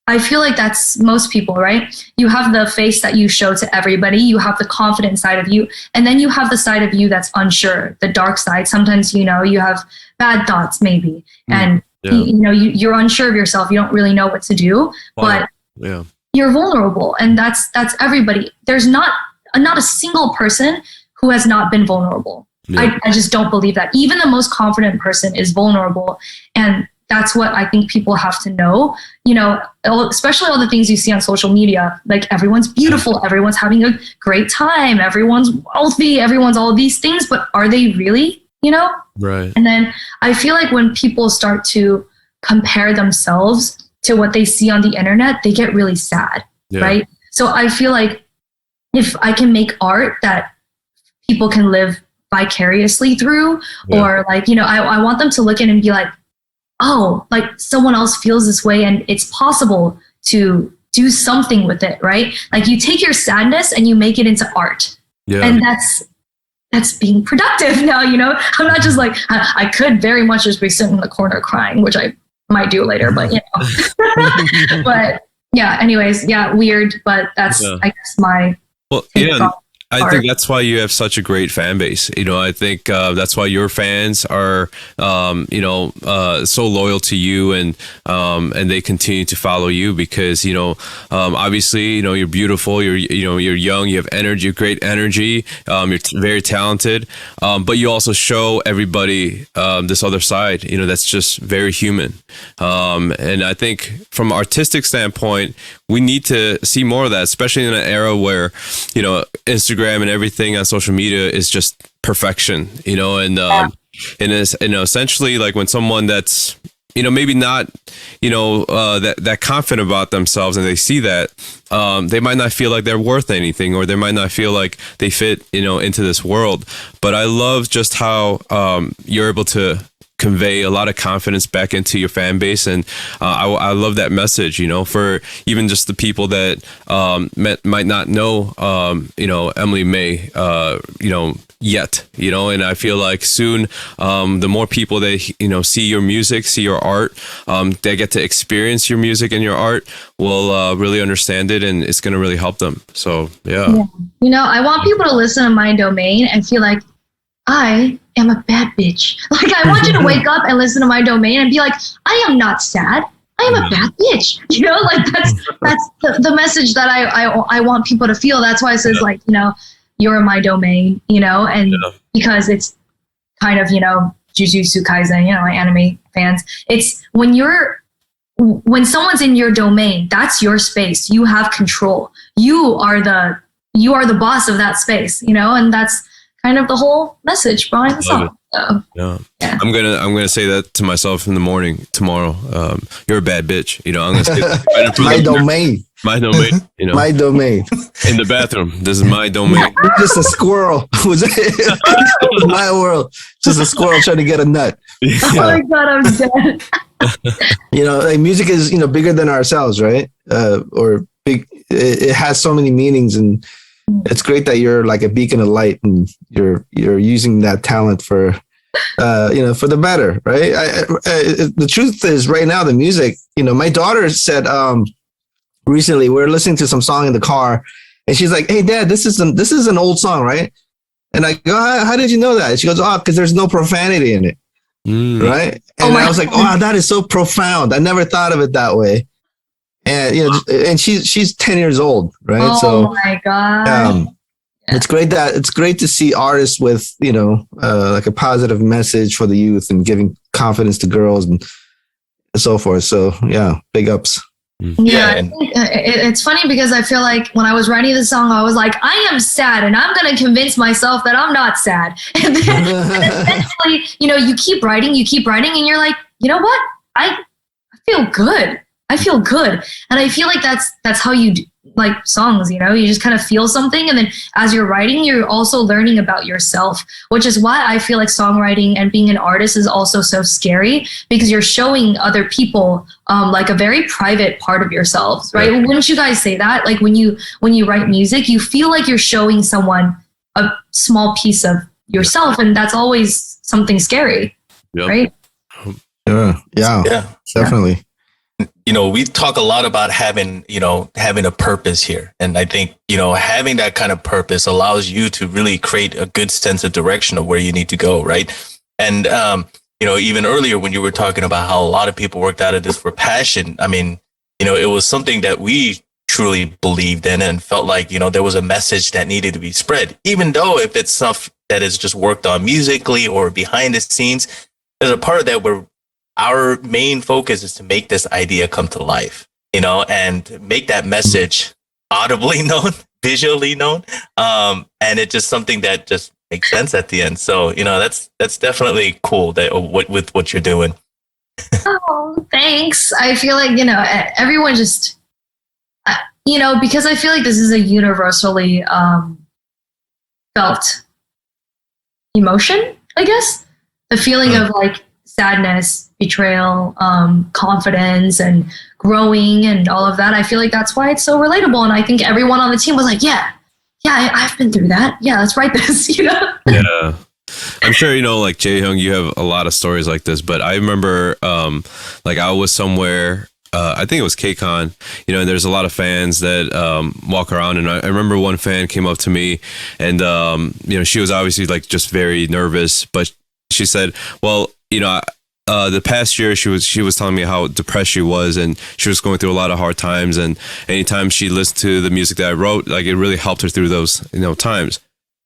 I feel like that's most people, right? You have the face that you show to everybody. You have the confident side of you. And then you have the side of you that's unsure, the dark side. Sometimes, you have bad thoughts maybe. And you're unsure of yourself. You don't really know what to do, but you're vulnerable. And that's everybody. There's not a single person who has not been vulnerable. I just don't believe that. Even the most confident person is vulnerable. And that's what I think people have to know, especially all the things you see on social media. Like everyone's beautiful, everyone's having a great time, everyone's wealthy, everyone's all these things, but are they really, Right. And then I feel like when people start to compare themselves to what they see on the internet, they get really sad, right? So I feel like if I can make art that people can live vicariously through, or like, I want them to look in and be like, oh, like someone else feels this way and it's possible to do something with it, right? Like you take your sadness and you make it into art. And that's being productive now, I'm not just like, I could very much just be sitting in the corner crying, which I might do later, but but anyways, weird, but that's, I guess my, I think that's why you have such a great fan base. I think that's why your fans are, so loyal to you, and they continue to follow you because, obviously, you're beautiful, you're young, you have energy, great energy, you're very talented, but you also show everybody this other side, that's just very human. And I think from an artistic standpoint, we need to see more of that, especially in an era where, Instagram and everything on social media is just perfection, and essentially like when someone that's, maybe not, that confident about themselves and they see that, they might not feel like they're worth anything, or they might not feel like they fit, into this world. But I love just how you're able to convey a lot of confidence back into your fan base, and I love that message, for even just the people that might not know Emily Mei yet, and I feel like soon the more people they see your music, see your art, they get to experience your music and your art, will really understand it, and it's going to really help them. So I want people to listen to My Domain and feel like, I am a bad bitch. Like, I want you to wake up and listen to My Domain and be like, I am not sad. I am a bad bitch. Like that's the message that I want people to feel. That's why it says like, you're My Domain, and because it's kind of, Jujutsu Kaisen, like anime fans. It's when someone's in your domain, that's your space. You have control. You are the boss of that space, and that's kind of the whole message behind the song. So, I'm gonna say that to myself in the morning tomorrow. You're a bad bitch. I'm gonna say that. My domain. My domain. My domain. In the bathroom. This is my domain. You're just a squirrel. My world. Just a squirrel trying to get a nut. Oh my God, I'm dead. Like music is bigger than ourselves, right? Or big. It has so many meanings, and it's great that you're like a beacon of light, and you're using that talent for for the better, right? The truth is, right now, the music, my daughter said recently, we're listening to some song in the car, and she's like, "Hey, Dad, this is an old song, right?" And I go, "How did you know that?" She goes, "Oh, because there's no profanity in it." Right? And I was like, "Oh, that is so profound. I never thought of it that way." And and she's 10 years old, right? Oh my God. It's great to see artists with like a positive message for the youth and giving confidence to girls and so forth. So big ups. Yeah, and it's funny because I feel like when I was writing the song, I was like, I am sad, and I'm going to convince myself that I'm not sad. And then eventually, you keep writing, and you're like, you know what? I feel good. And I feel like that's how you do, like songs, you just kind of feel something. And then as you're writing, you're also learning about yourself, which is why I feel like songwriting and being an artist is also so scary, because you're showing other people like a very private part of yourselves, right? Yeah. Wouldn't you guys say that? Like when you write music, you feel like you're showing someone a small piece of yourself, and that's always something scary, right? Yeah, definitely. We talk a lot about having a purpose here. And I think, having that kind of purpose allows you to really create a good sense of direction of where you need to go. Right. And, even earlier when you were talking about how a lot of people worked out of this for passion, I mean, it was something that we truly believed in and felt like, there was a message that needed to be spread, even though if it's stuff that is just worked on musically or behind the scenes, there's a part of that where our main focus is to make this idea come to life, and make that message audibly known, visually known. And it's just something that just makes sense at the end. So, that's definitely cool that with what you're doing. Oh, thanks. I feel like, everyone just, because I feel like this is a universally felt emotion, I guess. The feeling of like sadness, betrayal, confidence, and growing, and all of that. I feel like that's why it's so relatable. And I think everyone on the team was like, yeah, I've been through that. Yeah, let's write this, Yeah. I'm sure, like Jae-hyung, you have a lot of stories like this, but I remember, like I was somewhere, I think it was KCON, and there's a lot of fans that walk around. And I remember one fan came up to me and, she was obviously like just very nervous, but she said, well, the past year she was telling me how depressed she was, and she was going through a lot of hard times, and anytime she listened to the music that I wrote, like it really helped her through those times.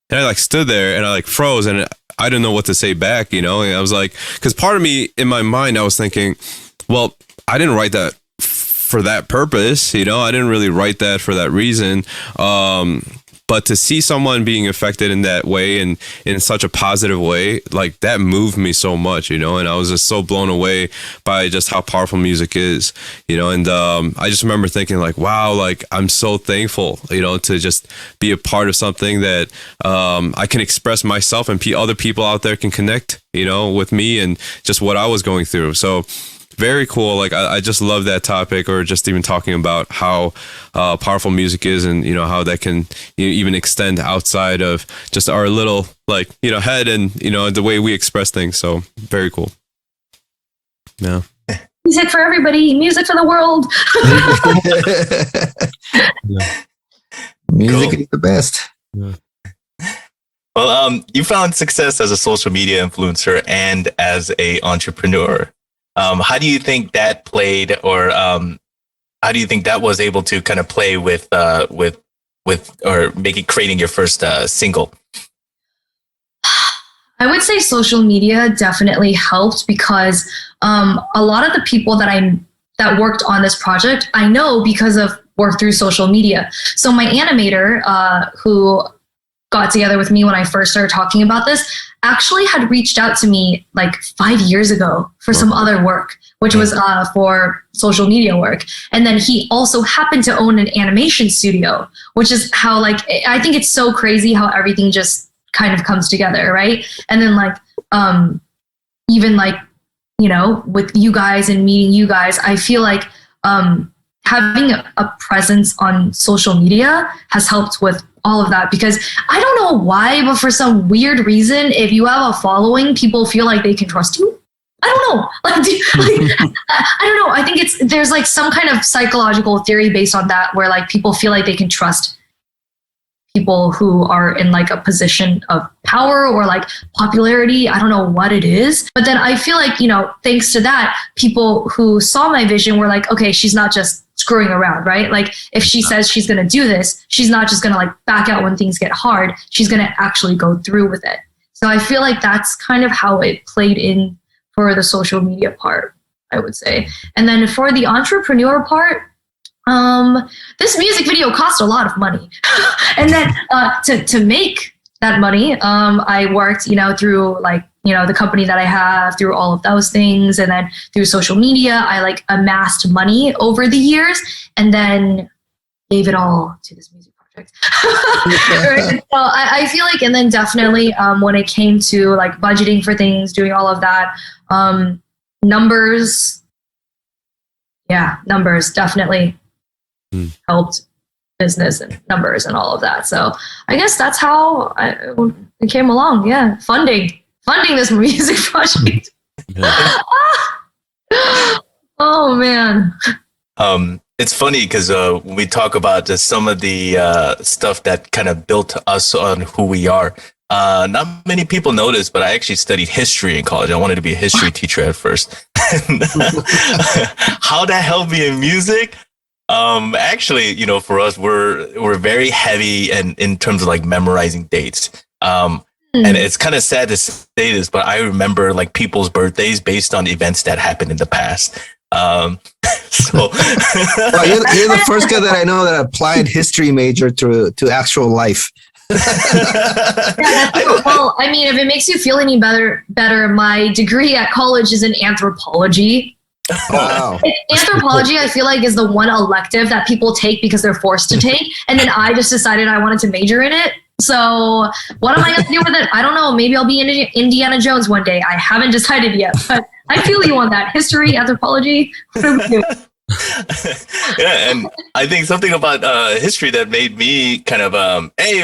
And I like stood there and I like froze, and I didn't know what to say back, and I was like, because part of me in my mind I was thinking, well, I didn't write that for that purpose, I didn't really write that for that reason. But to see someone being affected in that way and in such a positive way, like that moved me so much, and I was just so blown away by just how powerful music is, and I just remember thinking like, wow, like I'm so thankful, to just be a part of something that I can express myself, and other people out there can connect, with me and just what I was going through. So very cool. Like I just love that topic, or just even talking about how powerful music is, and how that can even extend outside of just our little like head and the way we express things. So very cool. Yeah. Music for everybody. Music for the world. Yeah. Music is the best. Yeah. Well, you found success as a social media influencer and as a entrepreneur. How do you think that played, or how do you think that was able to kind of play with or creating your first single? I would say social media definitely helped, because a lot of the people that worked on this project, I know because of work through social media. So my animator, who got together with me when I first started talking about this, actually had reached out to me like 5 years ago for some other work, which was for social media work. And then he also happened to own an animation studio, which is how I think it's so crazy how everything just kind of comes together, right? And then even with you guys and meeting you guys, I feel like having a presence on social media has helped with all of that, because I don't know why, but for some weird reason, if you have a following, people feel like they can trust you. I don't know. I don't know. I think there's like some kind of psychological theory based on that, where like people feel like they can trust people who are in like a position of power or like popularity. I don't know what it is. But then I feel like, thanks to that, people who saw my vision were like, okay, she's not just screwing around, right? Like if she says she's going to do this, she's not just going to like back out when things get hard. She's going to actually go through with it. So I feel like that's kind of how it played in for the social media part, I would say. And then for the entrepreneur part, This music video cost a lot of money. And then to make that money, I worked, through the company that I have, through all of those things. And then through social media, I amassed money over the years and then gave it all to this music project. So I feel and then definitely when it came to budgeting for things, doing all of that, numbers definitely helped business and numbers and all of that. So I guess that's how it came along. Yeah. Funding this music project. Oh man. It's funny because when we talk about just some of the stuff that kind of built us on who we are, not many people notice, but I actually studied history in college. I wanted to be a history teacher at first. How that helped me in music? Actually, for us, we're very heavy and in terms of memorizing dates. And it's kind of sad to say this, but I remember people's birthdays based on events that happened in the past. Well, you're the first guy that I know that applied history major to actual life. Well, I mean, if it makes you feel any better, my degree at college is in anthropology. Wow. Anthropology, I feel is the one elective that people take because they're forced to take. And then I just decided I wanted to major in it. So what am I going to do with it? I don't know. Maybe I'll be Indiana Jones one day. I haven't decided yet, but I feel you on that. History, anthropology. What do we do? Yeah, and I think something about history that made me kind of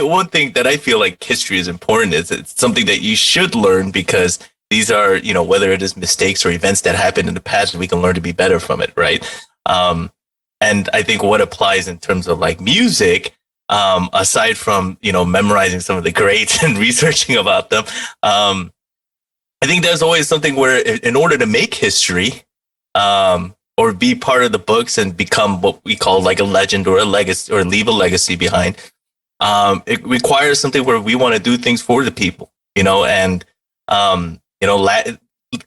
one thing that I feel history is important is it's something that you should learn because these are, whether it is mistakes or events that happened in the past, we can learn to be better from it, right? And I think what applies in terms of music, aside from, memorizing some of the greats and researching about them, I think there's always something where in order to make history, or be part of the books and become what we call a legend or a legacy or leave a legacy behind, it requires something where we want to do things for the people, and,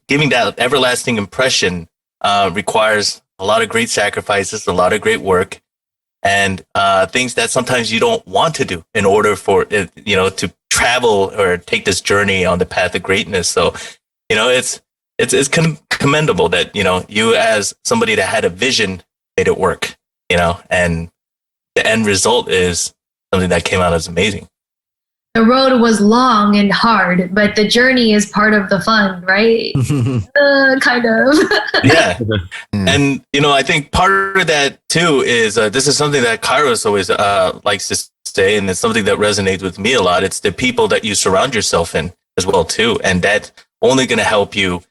giving that everlasting impression requires a lot of great sacrifices, a lot of great work, and things that sometimes you don't want to do in order for it, to travel or take this journey on the path of greatness. So, it's commendable that, you as somebody that had a vision made it work, and the end result is something that came out as amazing. The road was long and hard, but the journey is part of the fun, right? Kind of. Yeah. And, I think part of that too is this is something that Kairos always likes to say, and it's something that resonates with me a lot. It's the people that you surround yourself in as well too. And that's only going to help you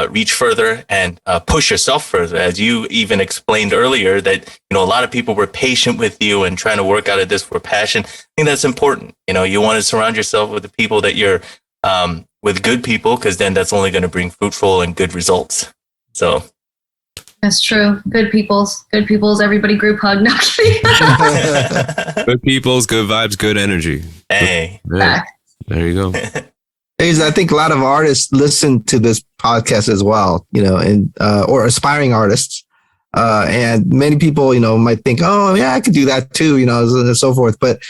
reach further and push yourself further. As you even explained earlier that, a lot of people were patient with you and trying to work out of this for passion. I think that's important. You want to surround yourself with the people that you're with good people, because then that's only going to bring fruitful and good results. So that's true. Good peoples, everybody group hug. No, good peoples, good vibes, good energy. Hey. Yeah. There you go. I think a lot of artists listen to this podcast as well, and or aspiring artists. And many people, might think, oh, yeah, I could do that too, and so forth. But,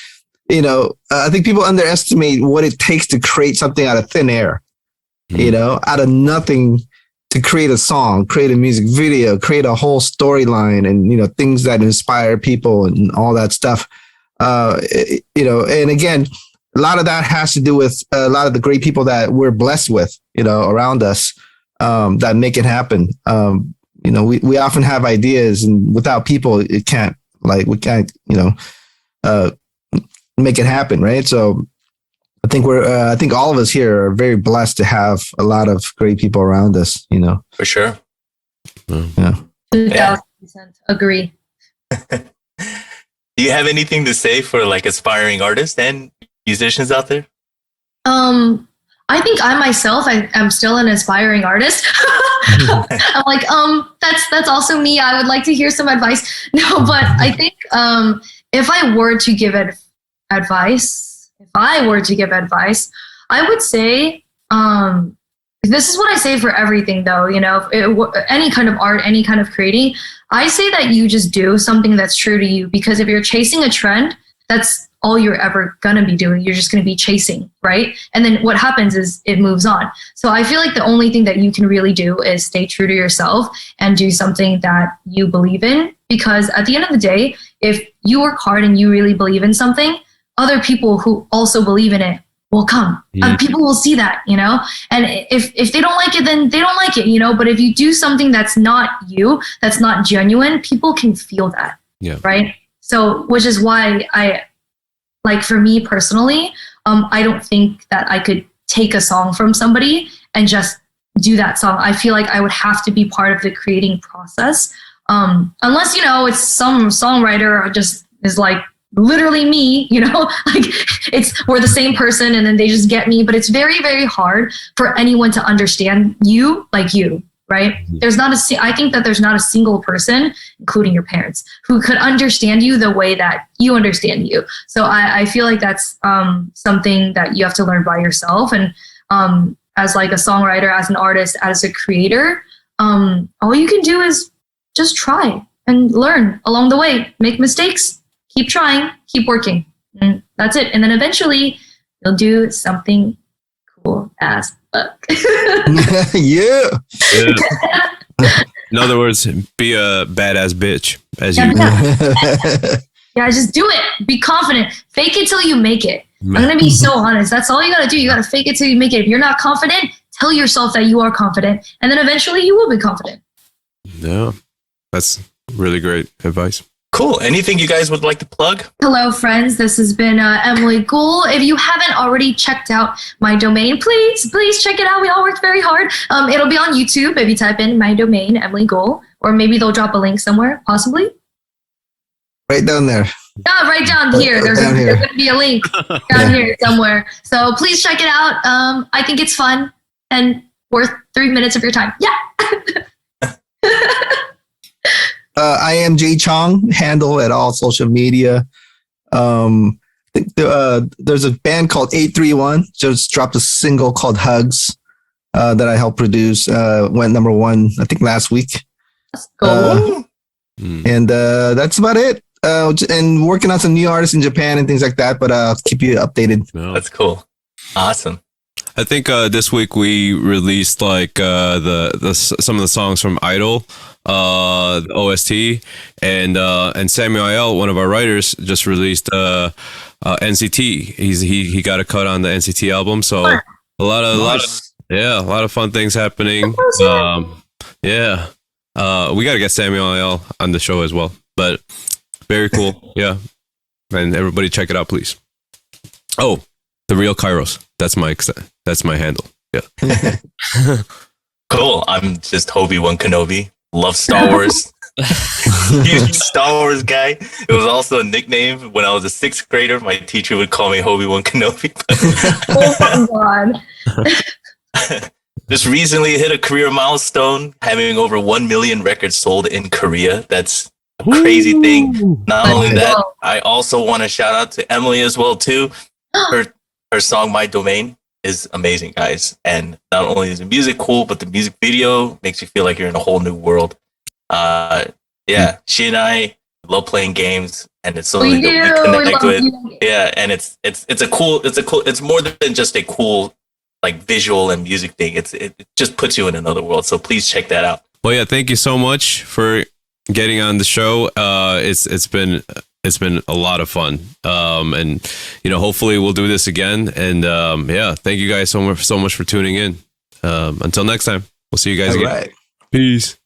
I think people underestimate what it takes to create something out of thin air, out of nothing, to create a song, create a music video, create a whole storyline and, things that inspire people and all that stuff. And again, a lot of that has to do with a lot of the great people that we're blessed with, around us, that make it happen. We often have ideas, and without people, we can't make it happen. Right. So I think I think all of us here are very blessed to have a lot of great people around us, For sure. Yeah. 2000% agree. Do you have anything to say for aspiring artists and musicians out there? I think I myself, I'm still an aspiring artist. I'm that's also me. I would like to hear some advice. No, but I think if I were to give advice, I would say, this is what I say for everything though, any kind of art, any kind of creating, I say that you just do something that's true to you, because if you're chasing a trend, that's all you're ever going to be doing. You're just going to be chasing, right? And then what happens is it moves on. So I feel like the only thing that you can really do is stay true to yourself and do something that you believe in. Because at the end of the day, if you work hard and you really believe in something, other people who also believe in it will come. People will see that, you know? And if they don't like it, then they don't like it, you know? But if you do something that's not you, that's not genuine, people can feel that, right? So, which is why like for me personally, I don't think that I could take a song from somebody and just do that song. I feel like I would have to be part of the creating process. Unless, you know, it's some songwriter or just is like literally me, you know, like we're the same person and then they just get me. But it's very, very hard for anyone to understand you like you. Right? I think that there's not a single person, including your parents, who could understand you the way that you understand you. So I feel like that's something that you have to learn by yourself. And as like a songwriter, as an artist, as a creator, all you can do is just try and learn along the way. Make mistakes, keep trying, keep working. And that's it. And then eventually you'll do something cool as fuck. Yeah. In other words, be a badass bitch, as you. Yeah, just do it. Be confident. Fake it till you make it. I'm gonna be so honest. That's all you gotta do. You gotta fake it till you make it. If you're not confident, tell yourself that you are confident, and then eventually you will be confident. Yeah, that's really great advice. Cool. Anything you guys would like to plug? Hello, friends. This has been Emily Gould. If you haven't already checked out my domain, please check it out. We all worked very hard. It'll be on YouTube if you type in my domain, Emily Gould, or maybe they'll drop a link somewhere, possibly. Right down there. Yeah, right down here. There's going to be a link down here somewhere. So please check it out. I think it's fun and worth 3 minutes of your time. Yeah. I am Jay Chong, handle at all social media. There's a band called 831, just dropped a single called Hugs that I helped produce. Went number 1, I think, last week. And that's about it. And working on some new artists in Japan and things like that, but I'll keep you updated. Oh. That's cool. Awesome. I think this week we released like some of the songs from Idol, the OST, and Samuel L, one of our writers, just released NCT. He got a cut on the NCT album, so a lot of fun things happening. We got to get Samuel L on the show as well, but very cool. Yeah, and everybody check it out, please. Oh, the real Kairos. That's my handle. Yeah. Cool. I'm just Obi-Wan Kenobi. Love Star Wars. Huge Star Wars guy. It was also a nickname when I was a 6th grader. My teacher would call me Obi-Wan Kenobi. Oh my God. Just recently hit a career milestone, having over 1 million records sold in Korea. That's a crazy thing. Not only that, I also want to shout out to Emily as well too. Her song "My Domain" is amazing, guys. And not only is the music cool, but the music video makes you feel like you're in a whole new world. She and I love playing games, and it's something that we connect with. Yeah, and it's more than just a cool like visual and music thing. It just puts you in another world. So please check that out. Well, yeah, thank you so much for getting on the show. It's been a lot of fun. And hopefully we'll do this again. And thank you guys so much for tuning in. Until next time, we'll see you guys again. Right. Peace.